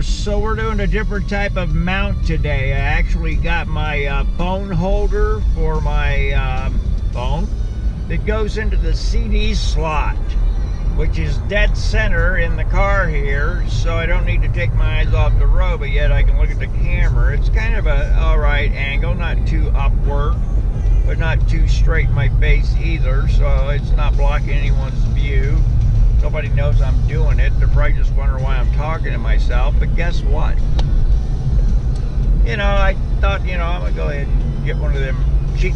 So we're doing a different type of mount today. I actually got my phone holder for my phone that goes into the CD slot, which is dead center in the car here, so I don't need to take my eyes off the road, but yet I can look at the camera. It's kind of a alright angle, not too upward, but not too straight in my face either, so it's not blocking anyone's view. Nobody knows I'm doing it. They're probably just wondering why I'm talking to myself, but guess what? You know, I thought, you know, I'm gonna go ahead and get one of them cheap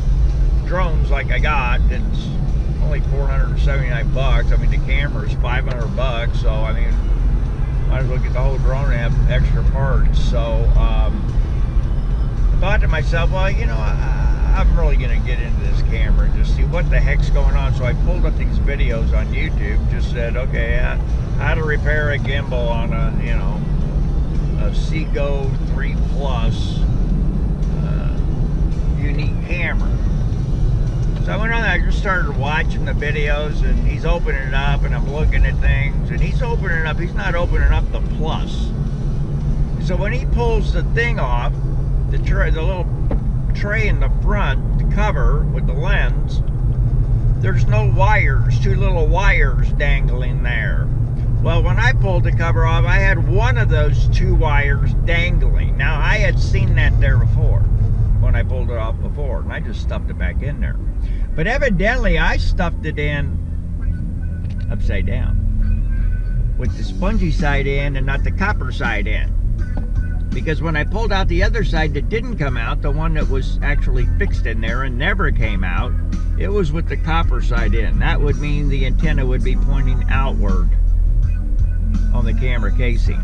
drones like I got. It's only 479 bucks. I mean, the camera's 500 bucks, so I mean, might as well get the whole drone and have extra parts. So I thought to myself, well, you know, I'm really gonna get into this camera and just see what the heck's going on. So I pulled up these videos on YouTube, just said, okay, how to repair a gimbal on a, you know, a Seago 3 Plus unique camera. So I went on there, I just started watching the videos, and he's opening it up, and I'm looking at things, and he's opening it up, he's not opening up the Plus. So when he pulls the thing off, the little tray in the front, the cover with the lens, there's no wires, two little wires dangling there. Well, when I pulled the cover off, I had one of those two wires dangling. Now, I had seen that there before, when I pulled it off before, and I just stuffed it back in there. But evidently, I stuffed it in upside down, with the spongy side in and not the copper side in. Because when I pulled out the other side that didn't come out, the one that was actually fixed in there and never came out, it was with the copper side in. That would mean the antenna would be pointing outward on the camera casing.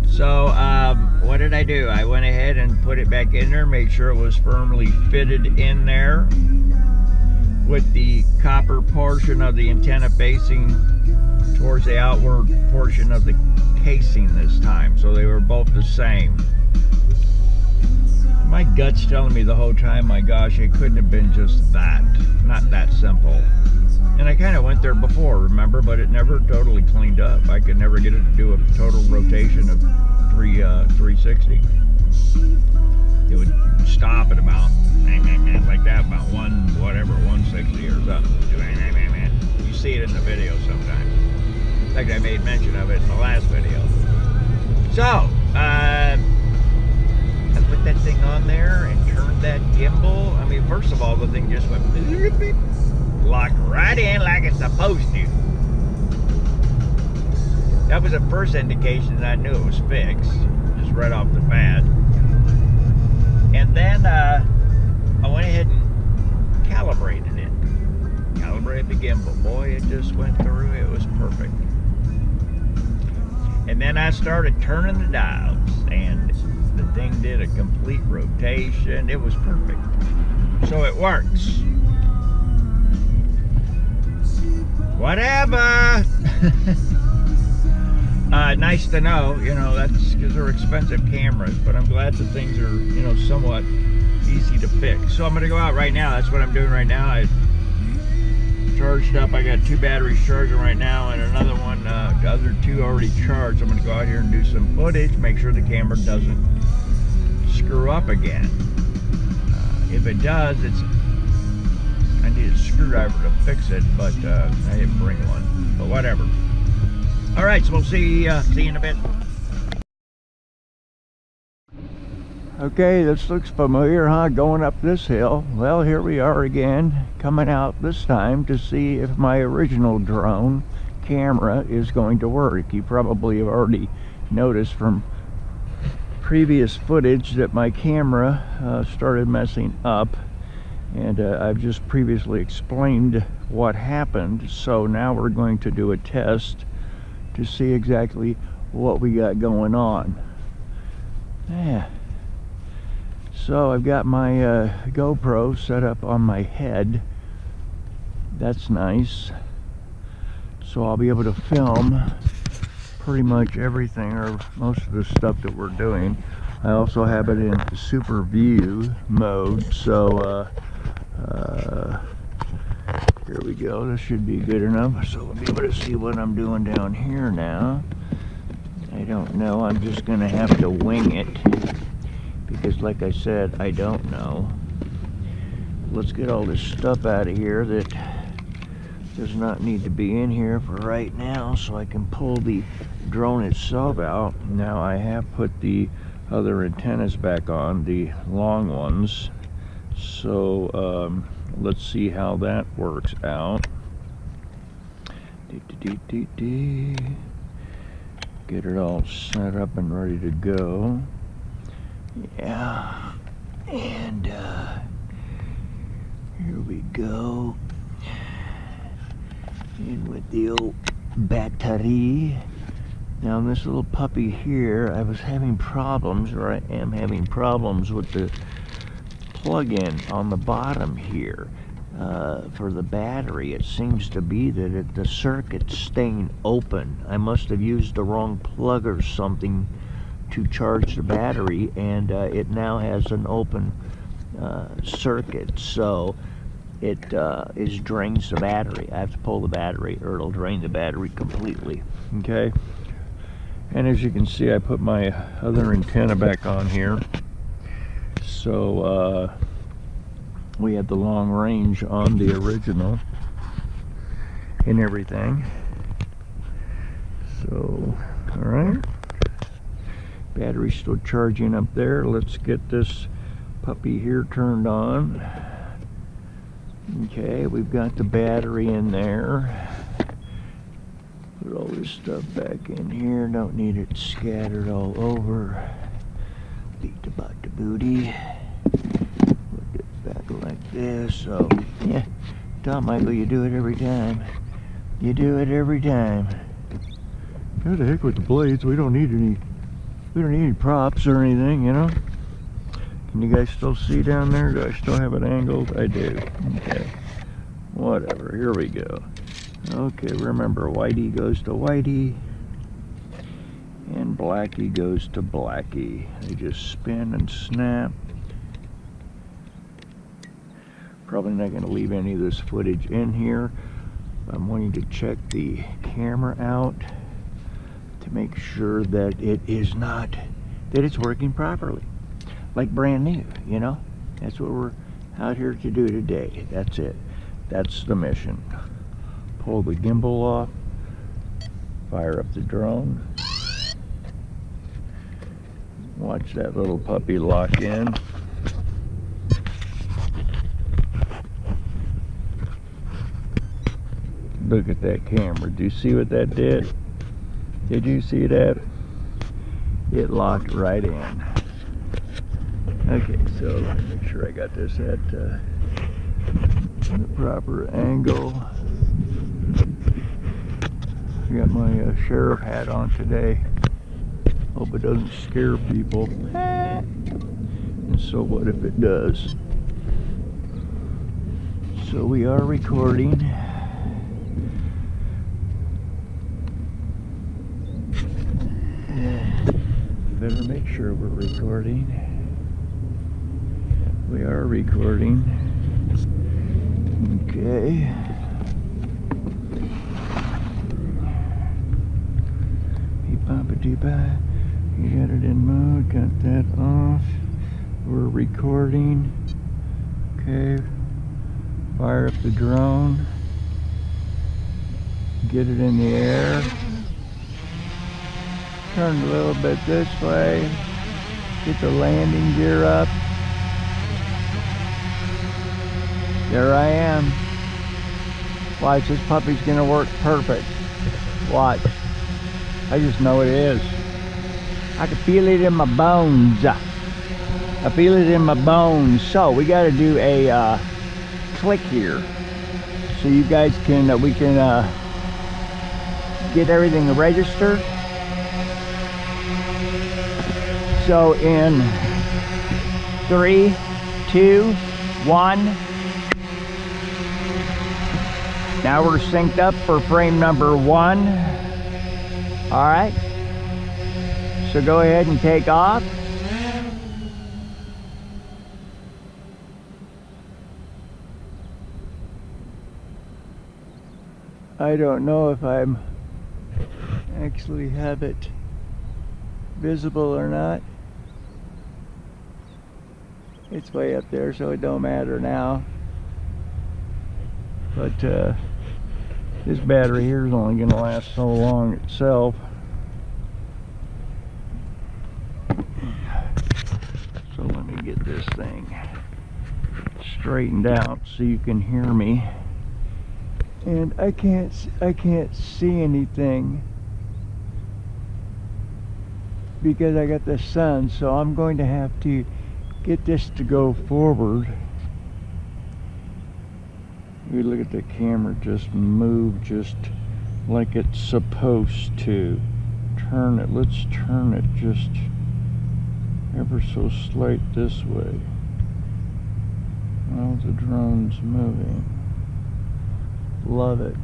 So what did I do? I went ahead and put it back in there, made sure it was firmly fitted in there with the copper portion of the antenna facing towards the outward portion of the casing this time, so they were both the same. My gut's telling me the whole time, my gosh, it couldn't have been just that, not that simple. And I kind of went there before, remember, but it never totally cleaned up. I could never get it to do a total rotation of 360. It would stop at about like that, about 160 or something. You see it in the video sometimes. In fact, I made mention of it in the last video. So, I put that thing on there and turned that gimbal. I mean, first of all, the thing just went locked right in like it's supposed to. That was the first indication that I knew it was fixed, just right off the bat. And then I went ahead and calibrated it. Calibrated the gimbal. Boy, it just went through. It was perfect. And then I started turning the dials, and the thing did a complete rotation. It was perfect. So it works. Whatever. Nice to know, you know, that's because they're expensive cameras, but I'm glad that things are, you know, somewhat easy to fix. So I'm going to go out right now. That's what I'm doing right now. I charged up. I got 2 batteries charging right now, and another one, the other 2 already charged. I'm going to go out here and do some footage, make sure the camera doesn't screw up again. If it does, I need a screwdriver to fix it, but I didn't bring one. But whatever. All right, so we'll see you in a bit. Okay, this looks familiar, huh? Going up this hill. Well, here we are again, coming out this time to see if my original drone camera is going to work. You probably have already noticed from previous footage that my camera started messing up, and I've just previously explained what happened. So now we're going to do a test to see exactly what we got going on. Yeah. So I've got my GoPro set up on my head. That's nice. So I'll be able to film pretty much everything, or most of the stuff that we're doing. I also have it in super view mode, so here we go. This should be good enough, so we'll be able to see what I'm doing down here now. I don't know. I'm just gonna have to wing it because, like I said, I don't know. Let's get all this stuff out of here that does not need to be in here for right now, so I can pull the drone itself out. Now I have put the other antennas back on, the long ones. So let's see how that works out. Get it all set up and ready to go. Yeah, and here we go. In with the old battery. Now this little puppy here, I was having problems, or I am having problems with the plug-in on the bottom here. For the battery, it seems to be that the circuit's staying open. I must have used the wrong plug or something to charge the battery, and it now has an open circuit, so it drains the battery. I have to pull the battery or it'll drain the battery completely. Okay, and as you can see, I put my other antenna back on here, so we had the long range on the original and everything. So, all right, battery's still charging up there. Let's get this puppy here turned on. Okay, we've got the battery in there. Put all this stuff back in here. Don't need it scattered all over. Beat the butt to booty. Back like this. So yeah, Tom Michael, you do it every time. You do it every time. What the heck with the blades? We don't need any props or anything, you know. Can you guys still see down there? Do I still have it angled? I do. Okay. Whatever. Here we go. Okay, remember, Whitey goes to Whitey and Blackie goes to Blackie. They just spin and snap. Probably not going to leave any of this footage in here. I'm wanting to check the camera out to make sure that it is not, that it's working properly. Like brand new, you know? That's what we're out here to do today. That's it. That's the mission. Pull the gimbal off, fire up the drone, watch that little puppy lock in. Look at that camera. Do you see what that did? Did you see that? It locked right in. Okay, so let me make sure I got this at the proper angle. I got my sheriff hat on today. Hope it doesn't scare people. And so what if it does? So we are recording. Better make sure we're recording. We are recording. Okay. Beep-bop-a-dee-bop. You got it in mode, got that off. We're recording. Okay. Fire up the drone. Get it in the air. Turn a little bit this way. Get the landing gear up. There I am. Watch, this puppy's gonna work perfect. Watch. I just know it is. I can feel it in my bones. I feel it in my bones. So we got to do a click here, so you guys can we can get everything registered. So in 3, 2, 1. Now we're synced up for frame number 1. All right. So go ahead and take off. I don't know if I'm actually have it visible or not. It's way up there, so it don't matter now. But this battery here is only going to last so long itself. So let me get this thing straightened out so you can hear me. And I can't see anything because I got the sun, so I'm going to have to get this to go forward. You look at the camera just move just like it's supposed to. Turn it, let's turn it just ever so slight this way. Well, the drone's moving. Love it.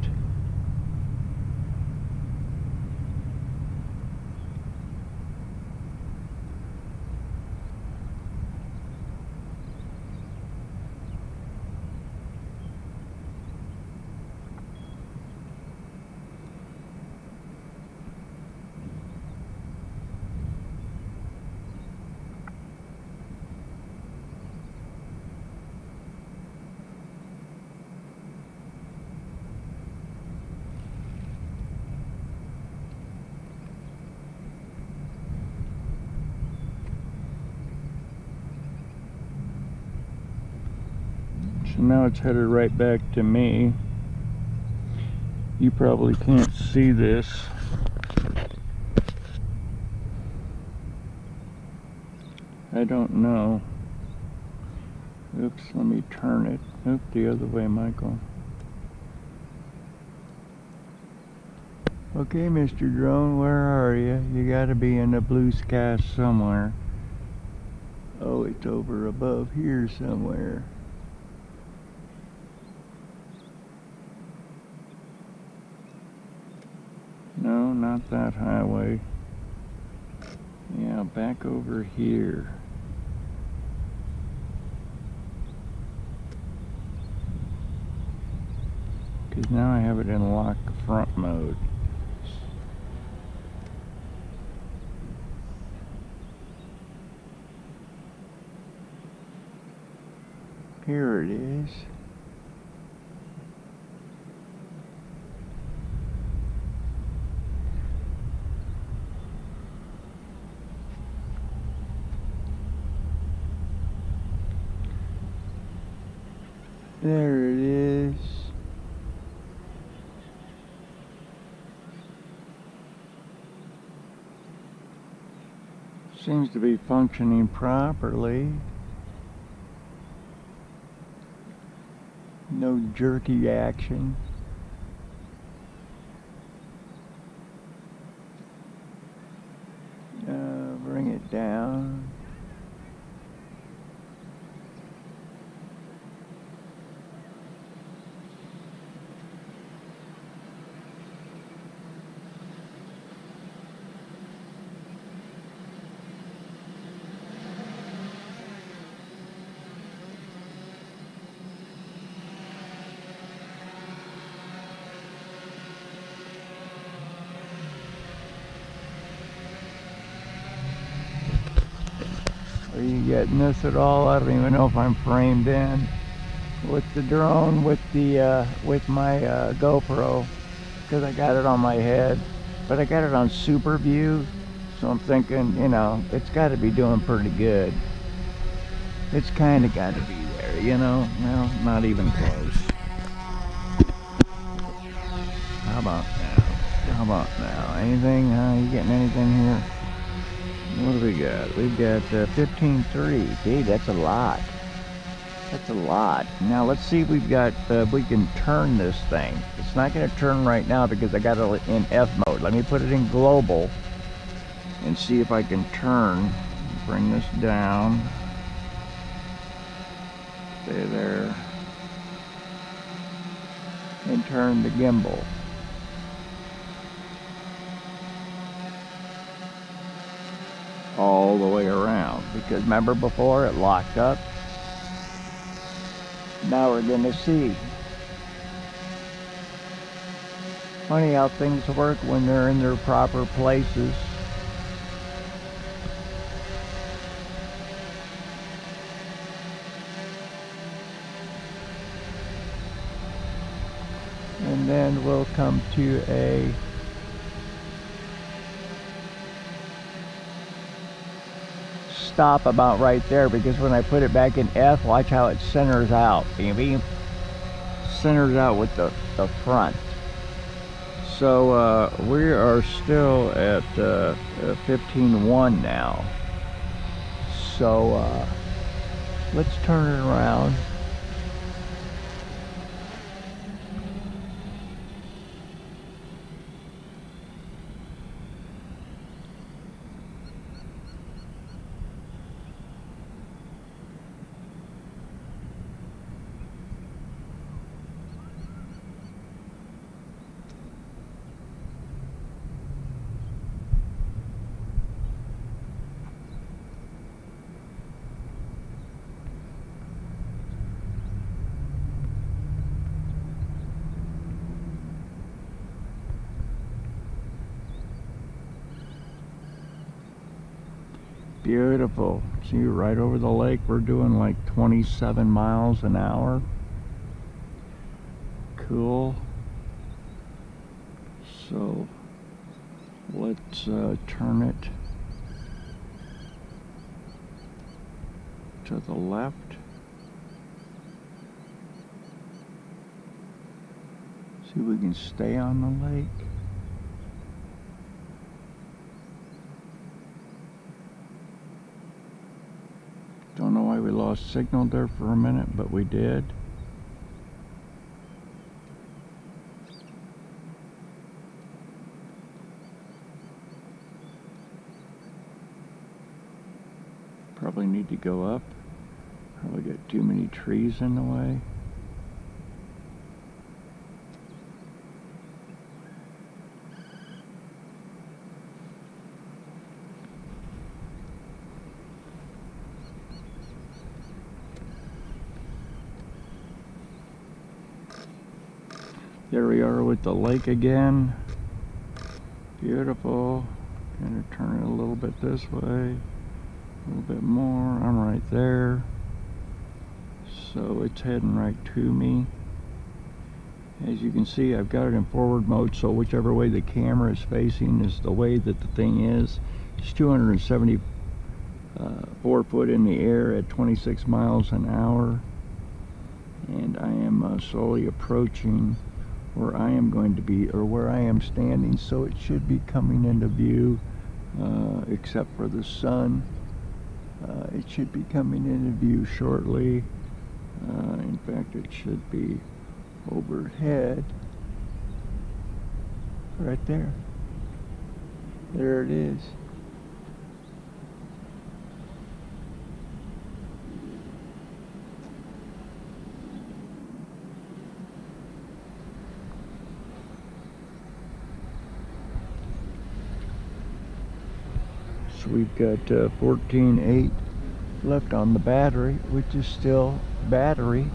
So now it's headed right back to me. You probably can't see this. I don't know. Oops, let me turn it. Oop, the other way, Michael. Okay, Mr. Drone, where are you? You gotta be in the blue sky somewhere. Oh, it's over above here somewhere. No, not that highway. Yeah, back over here. Because now I have it in lock front mode. Here it is. There it is. Seems to be functioning properly. No jerky action. Bring it down. Are you getting this at all? I don't even know if I'm framed in with the drone, with the with my GoPro, because I got it on my head, but I got it on super view, so I'm thinking, you know, it's got to be doing pretty good. It's kind of got to be there, you know. Well, not even close. How about now? How about now? Anything? You getting anything here? What do we got? We've got 15.3. Gee, that's a lot. That's a lot. Now let's see if we've got, we can turn this thing. It's not going to turn right now because I got it in F mode. Let me put it in global and see if I can turn. Bring this down. Stay there. And turn the gimbal. All the way around, because remember before it locked up. Now we're gonna see. Funny how things work when they're in their proper places. and then we'll come to a stop about right there, because when I put it back in F, watch how it centers out. Beam, beam. Centers out with the front. So we are still at 15.1 now. So let's turn it around. Beautiful. See, right over the lake. We're doing like 27 miles an hour. Cool. So let's turn it to the left. See if we can stay on the lake. Don't know why we lost signal there for a minute, but we did. Probably need to go up. Probably got too many trees in the way. There we are with the lake again. Beautiful. Gonna turn it a little bit this way. A little bit more. I'm right there. So it's heading right to me. As you can see, I've got it in forward mode, so whichever way the camera is facing is the way that the thing is. It's 274 foot in the air at 26 miles an hour. And I am slowly approaching where I am going to be, or where I am standing, so it should be coming into view, except for the sun. It should be coming into view shortly. In fact, it should be overhead. Right there. There it is. So we've got 14.8 left on the battery, which is still battery.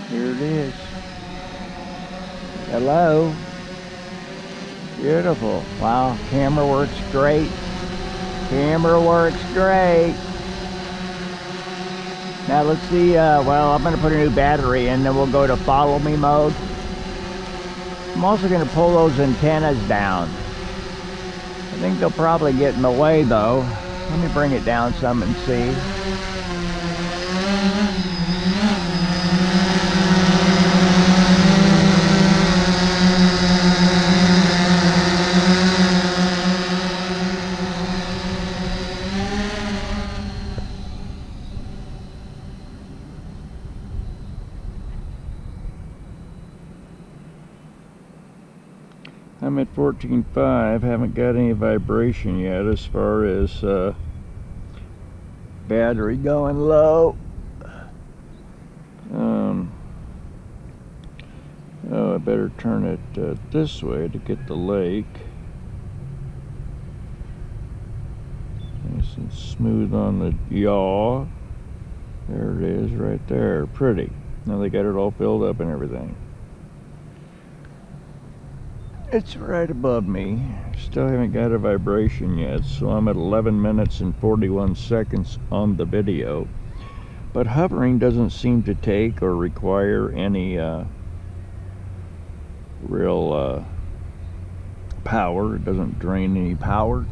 Here it is. Hello. Beautiful. Wow, camera works great. Camera works great. Now let's see, well, I'm going to put a new battery in, then we'll go to follow me mode. I'm also going to pull those antennas down. I think they'll probably get in the way though. Let me bring it down some and see. I'm at 14.5, haven't got any vibration yet as far as battery going low. Oh, I better turn it this way to get the lake. Nice and smooth on the yaw. There it is right there, pretty. Now they got it all filled up and everything. It's right above me. Still haven't got a vibration yet, so I'm at 11 minutes and 41 seconds on the video. But hovering doesn't seem to take or require any real power. It doesn't drain any power.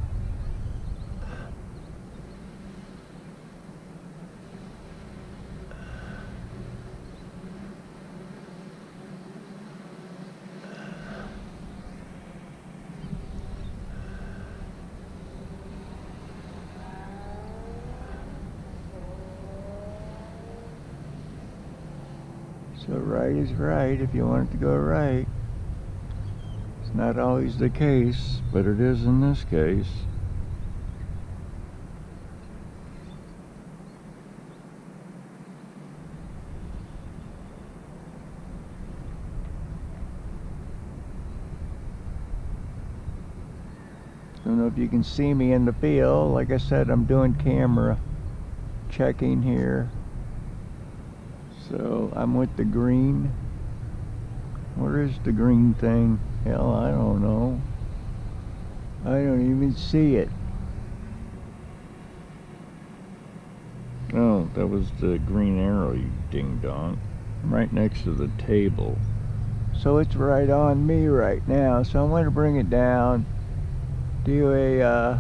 So right is right if you want it to go right. It's not always the case, but it is in this case. Don't know if you can see me in the field. Like I said, I'm doing camera checking here. So I'm with the green. Where is the green thing? Hell, I don't know. I don't even see it. Oh, that was the green arrow, you ding dong. I'm right next to the table. So it's right on me right now. So I'm going to bring it down. Do a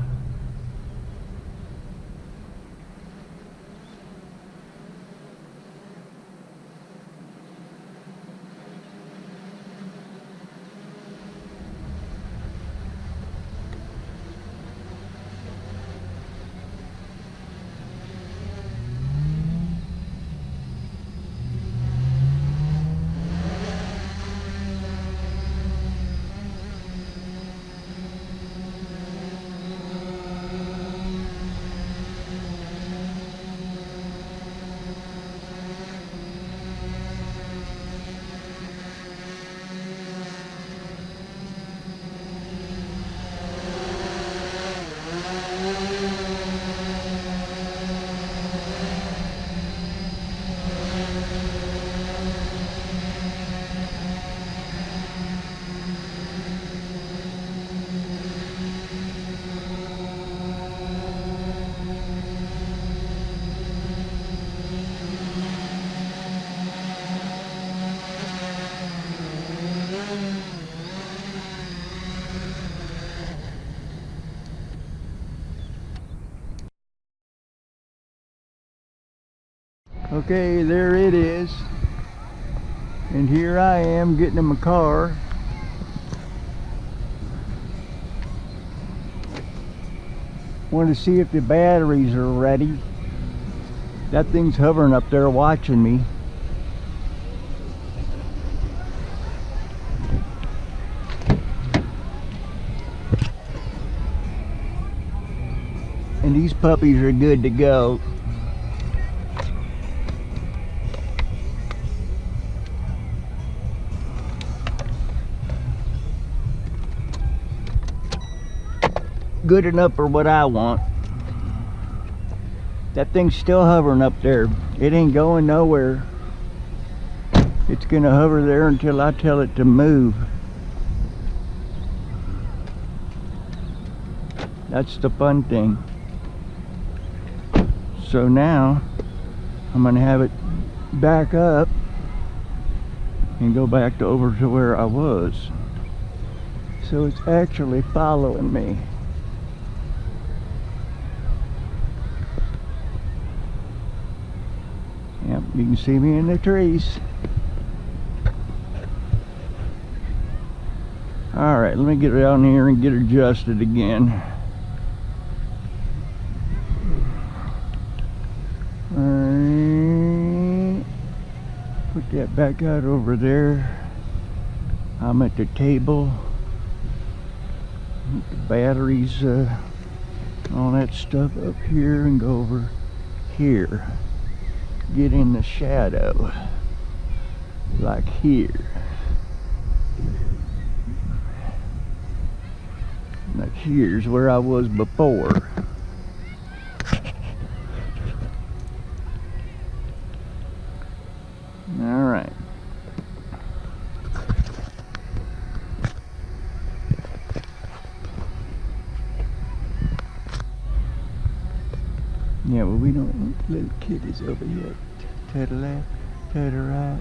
okay, there it is. And here I am getting in my car. Want to see if the batteries are ready. That thing's hovering up there watching me. And these puppies are good to go. Good enough for what I want. That thing's still hovering up there. It ain't going nowhere. It's gonna hover there until I tell it to move. That's the fun thing. So now I'm gonna have it back up and go back to over to where I was. So it's actually following me. Yep, you can see me in the trees. Alright, let me get down here and get adjusted again. Put that back out over there. I'm at the table. Put the batteries, all that stuff up here and go over here. Get in the shadow, like here. Like here's where I was before. All right. Yeah, well, we don't want little kitties over here. To the left, to the right.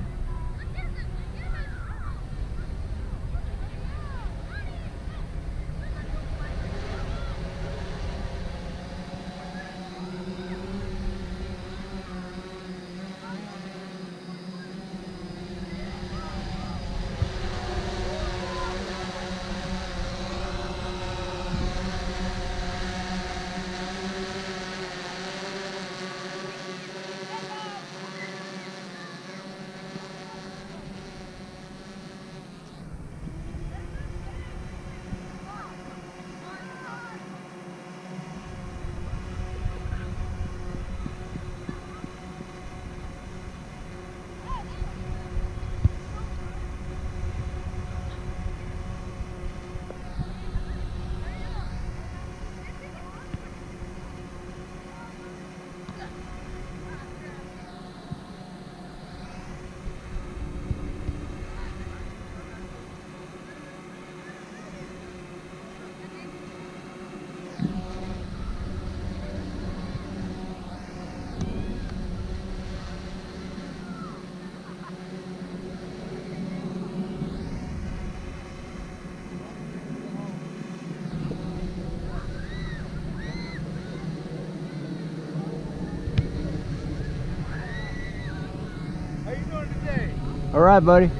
How you doing today? All right, buddy.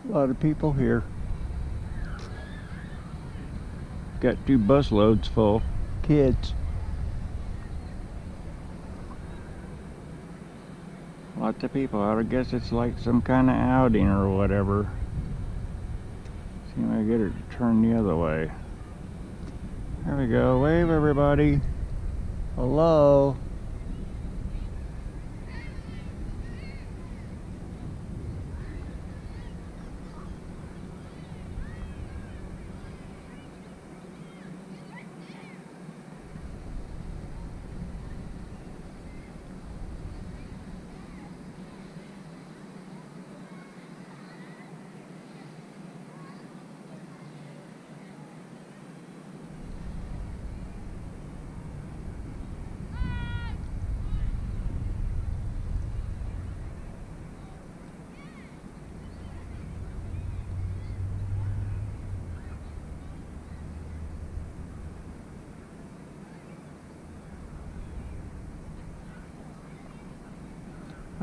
A lot of people here. Got 2 bus loads full. Kids. Lots of people out. I guess it's like some kind of outing or whatever. See if I get her to turn the other way. There we go. Wave, everybody. Hello.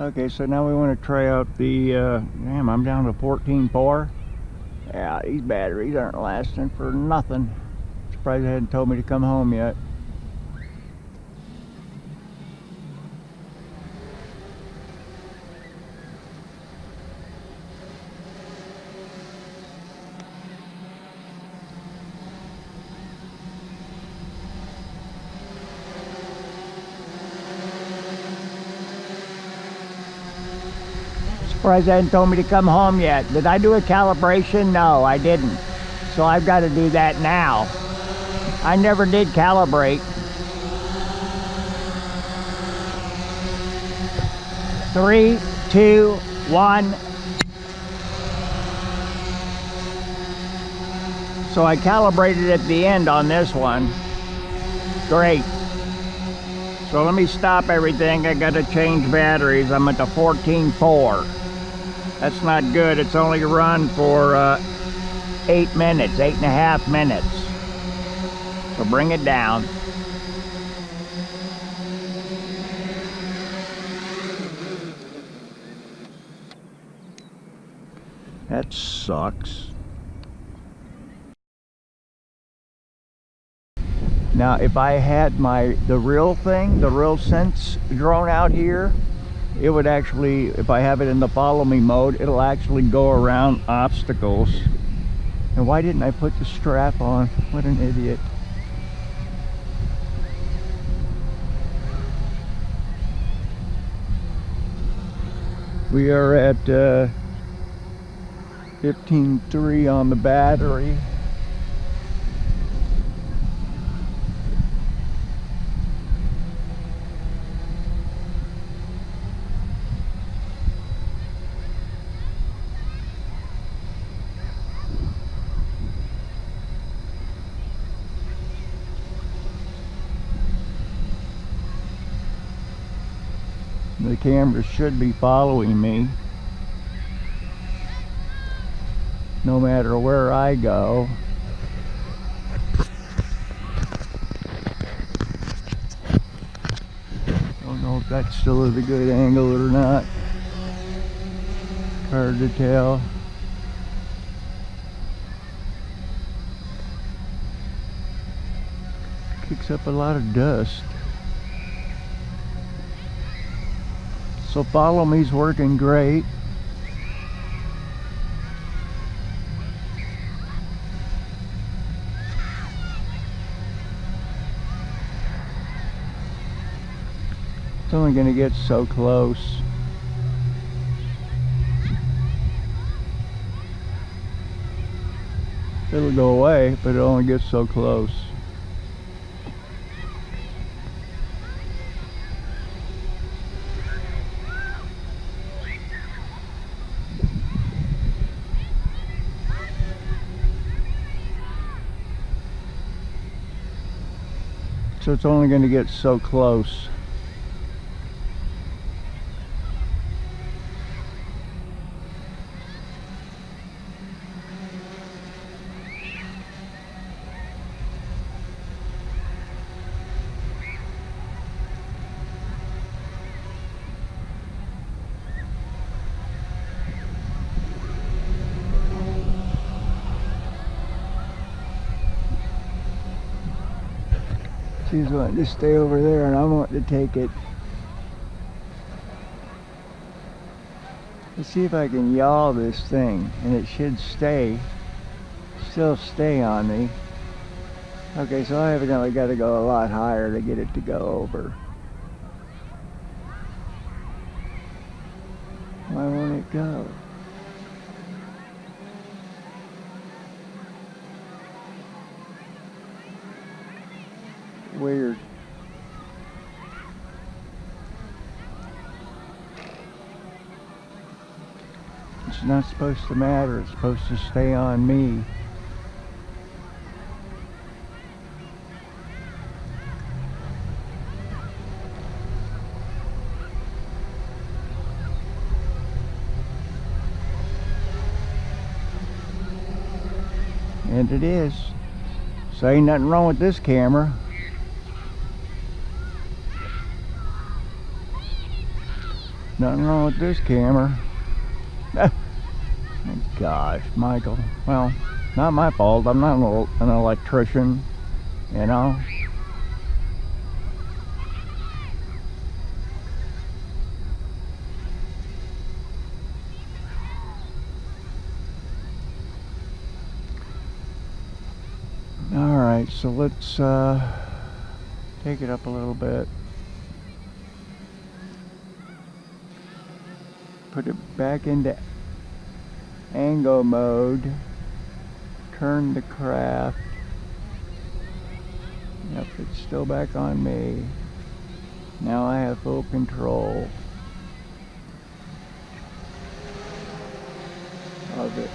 Okay, so now we want to try out the, damn, I'm down to 14.4. Yeah, these batteries aren't lasting for nothing. Surprised they hadn't told me to come home yet. Surprised they hadn't told me to come home yet. Did I do a calibration? No, I didn't. So I've got to do that now. I never did calibrate. 3, 2, 1. So I calibrated at the end on this one. Great. So let me stop everything. I got to change batteries. I'm at the 14.4. That's not good. It's only run for 8 minutes, 8.5 minutes. So bring it down. That sucks. Now, if I had the real thing, the RealSense drone out here, it would actually, if I have it in the follow me mode, it'll actually go around obstacles. And why didn't I put the strap on? What an idiot. We are at 15.3 on the battery. The camera should be following me no matter where I go. Don't know if that still is a good angle or not. Hard to tell. Kicks up a lot of dust. So follow me's working great. It's only going to get so close. It'll go away, but it only gets so close. So it's only going to get so close. She's wanting to stay over there and I want to take it. Let's see if I can yaw this thing and it should still stay on me. Okay, so I evidently got to go a lot higher to get it to go over. Why won't it go? Weird. It's not supposed to matter. It's supposed to stay on me. And it is. So ain't nothing wrong with this camera. Nothing wrong with this camera. Oh gosh, Michael. Well, not my fault. I'm not an electrician, you know. Alright, so let's take it up a little bit. Put it back into angle mode. Turn the craft. Yep, it's still back on me. Now I have full control. of it.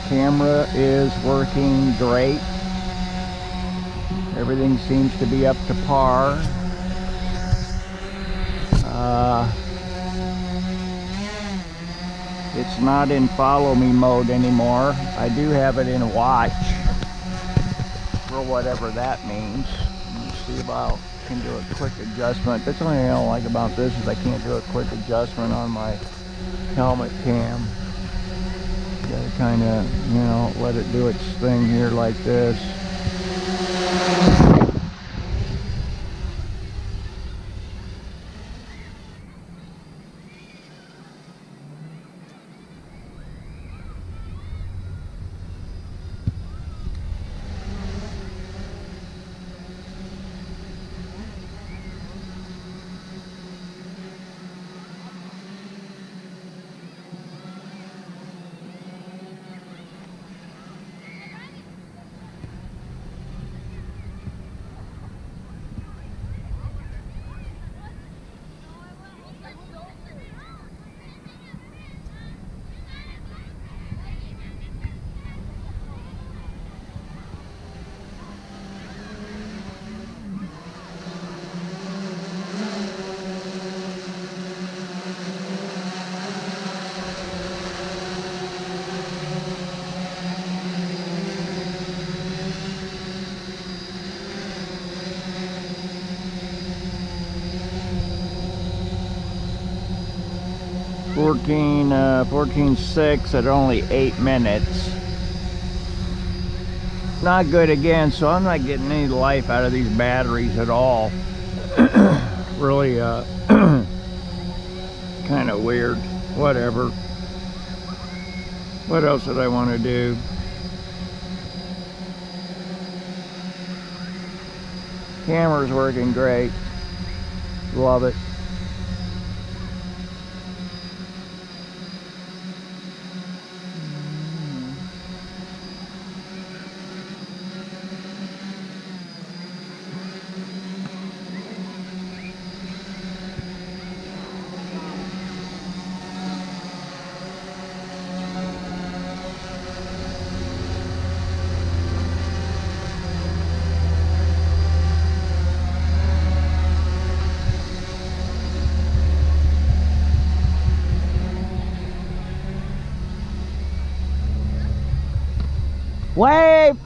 Camera is working great. Everything seems to be up to par. It's not in follow me mode anymore. I do have it in watch, for whatever that means. Let me see if I can do a quick adjustment. That's the only thing I don't like about this is I can't do a quick adjustment on my helmet cam. You gotta kind of, you know, let it do its thing here like this. 14.6 at only 8 minutes. Not good again, so I'm not getting any life out of these batteries at all. Really kind of weird. Whatever. What else did I want to do? Camera's working great. Love it. Wave!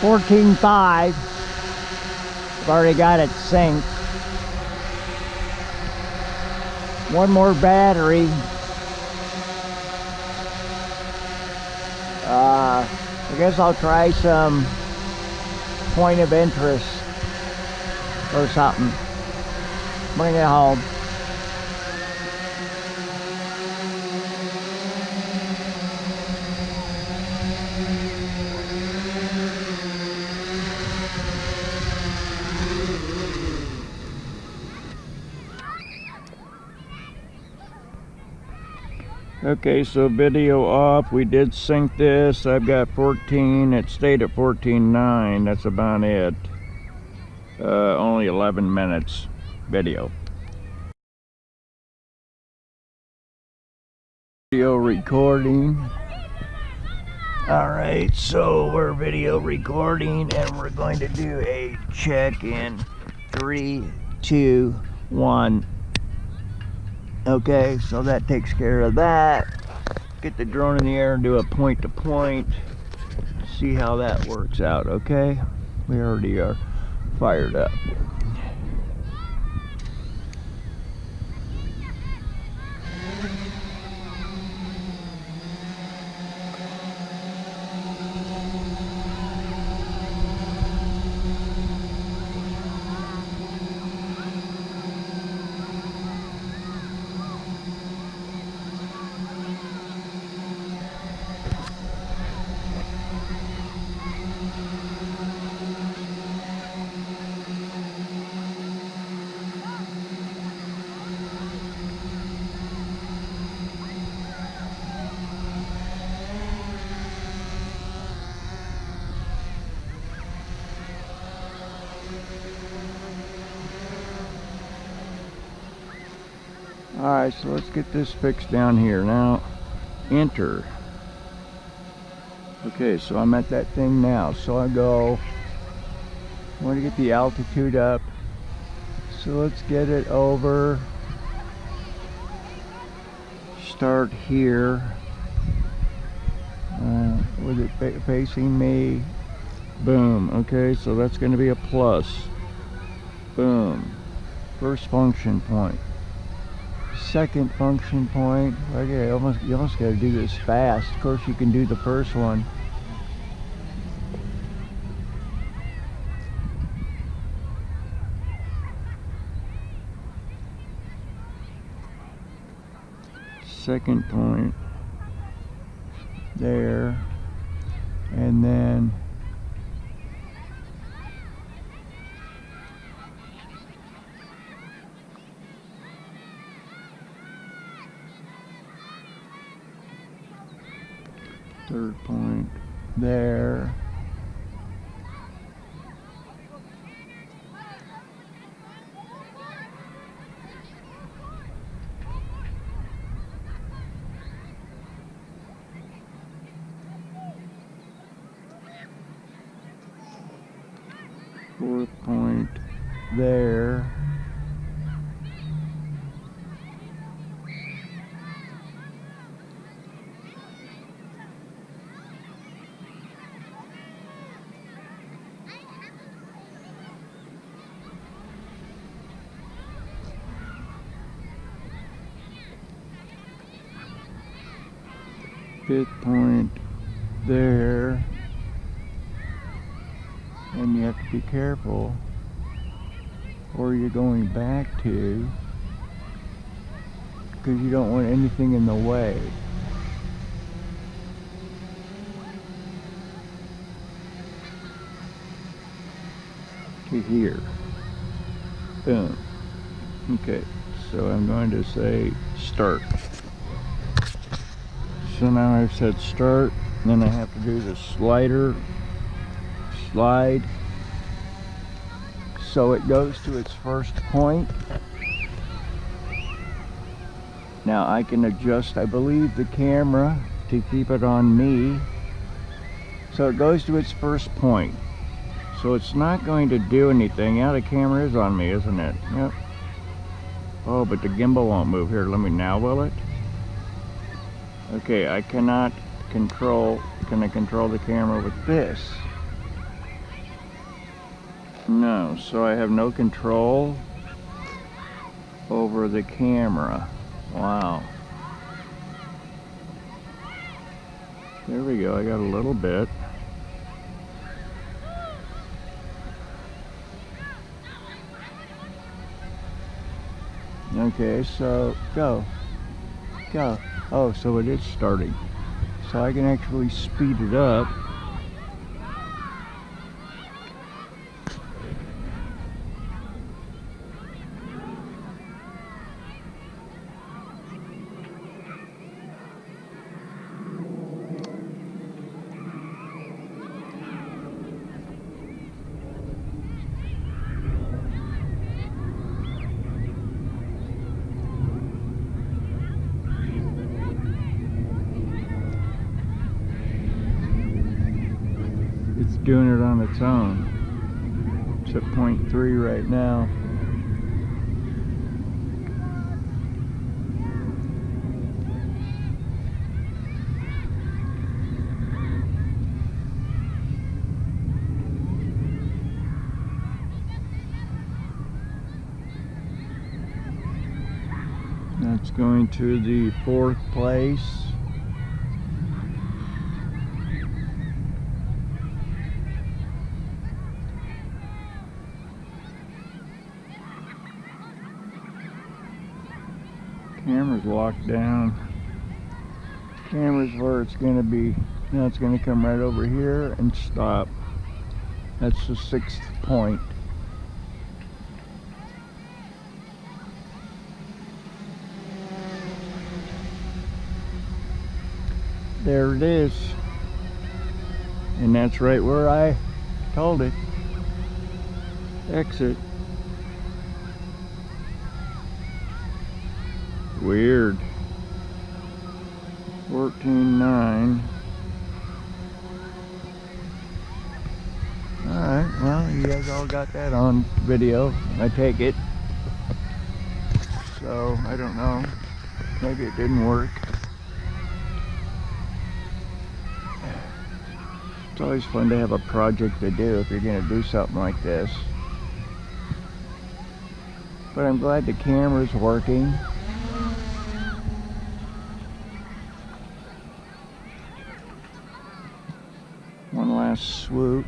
$14.5. I've already got it synced. One more battery. I guess I'll try some point of interest or something. Bring it home. Okay, so video off. We did sync this. I've got 14. It stayed at 14.9. That's about it. Only 11 minutes video. Video recording. Alright, so we're video recording and we're going to do a check in 3, 2, 1. Okay, so that takes care of that. Get the drone in the air and do a point to point. See how that works out, okay? We already are fired up. Alright, so let's get this fixed down here. Now, enter. Okay, so I'm at that thing now. So I go, I want to get the altitude up. So let's get it over. Start here. With it facing me. Boom. Okay, so that's going to be a plus. Boom. First function point. Second function point. Okay, you almost got to do this fast. Of course, you can do the first one. Second point there, and then third point there. Fourth point there. Fifth point there. And you have to be careful where you're going back to, because you don't want anything in the way. To here. Boom. Okay, so I'm going to say start. So now I've said start, then I have to do the slider. Slide so it goes to its first point. Now I can adjust, I believe, the camera to keep it on me. So it goes to its first point. So it's not going to do anything. Yeah, the camera is on me, isn't it? Yep. Oh, but the gimbal won't move. Here, let me now, will it? Okay, I cannot control, can I control the camera with this? No, so I have no control over the camera. Wow. There we go, I got a little bit. Okay, so go. Go. Oh, so it is starting. So I can actually speed it up. doing it on its own. It's at 0.3 right now. That's going to the 4th place. Camera's locked down. Camera's where it's going to be. Now it's going to come right over here and stop. That's the 6th point. There it is. And that's right where I told it. Exit. Weird. 14.9. Alright, well, you guys all got that on video, I take it. So, I don't know. Maybe it didn't work. It's always fun to have a project to do if you're going to do something like this. But I'm glad the camera's working. One last swoop.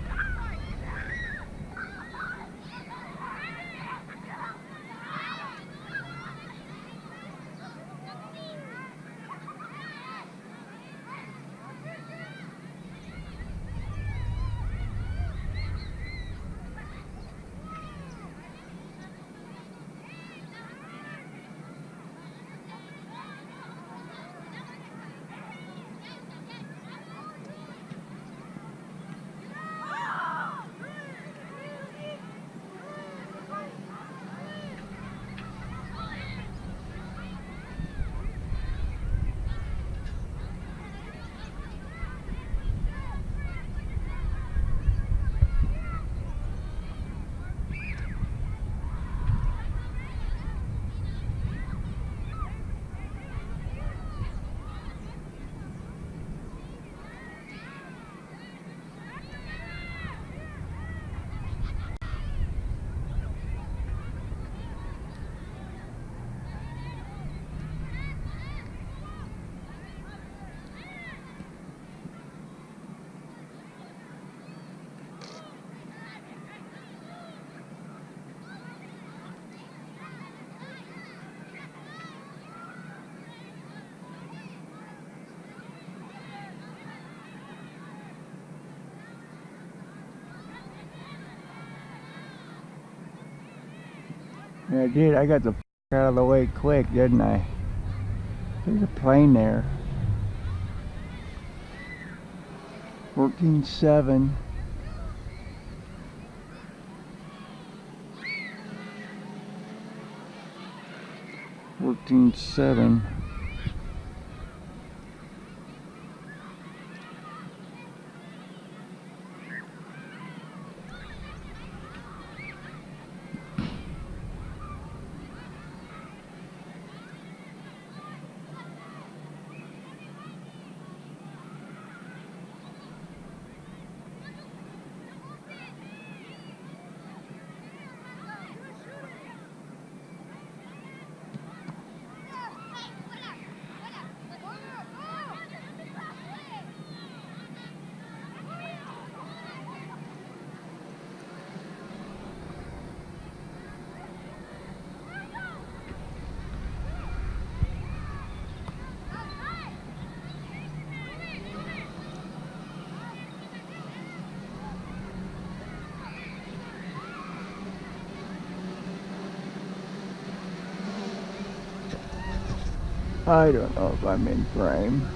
Yeah, I did. I got the f out of the way quick, didn't I? There's a plane there. 14.7. $14.7. I don't know if I'm in frame.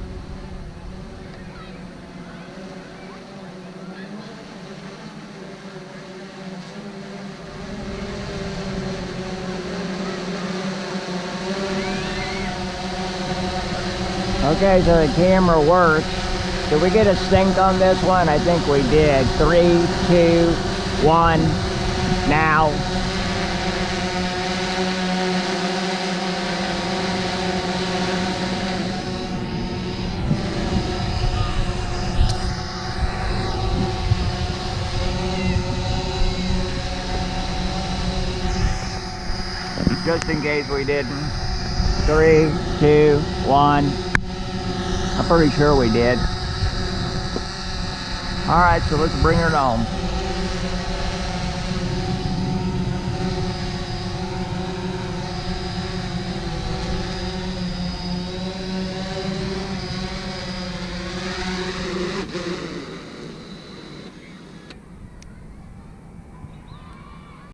Okay, so the camera works. Did we get a sync on this one? I think we did. 3, 2, 1, now. Just in case we didn't. 3, 2, 1. I'm pretty sure we did. Alright, so let's bring her home.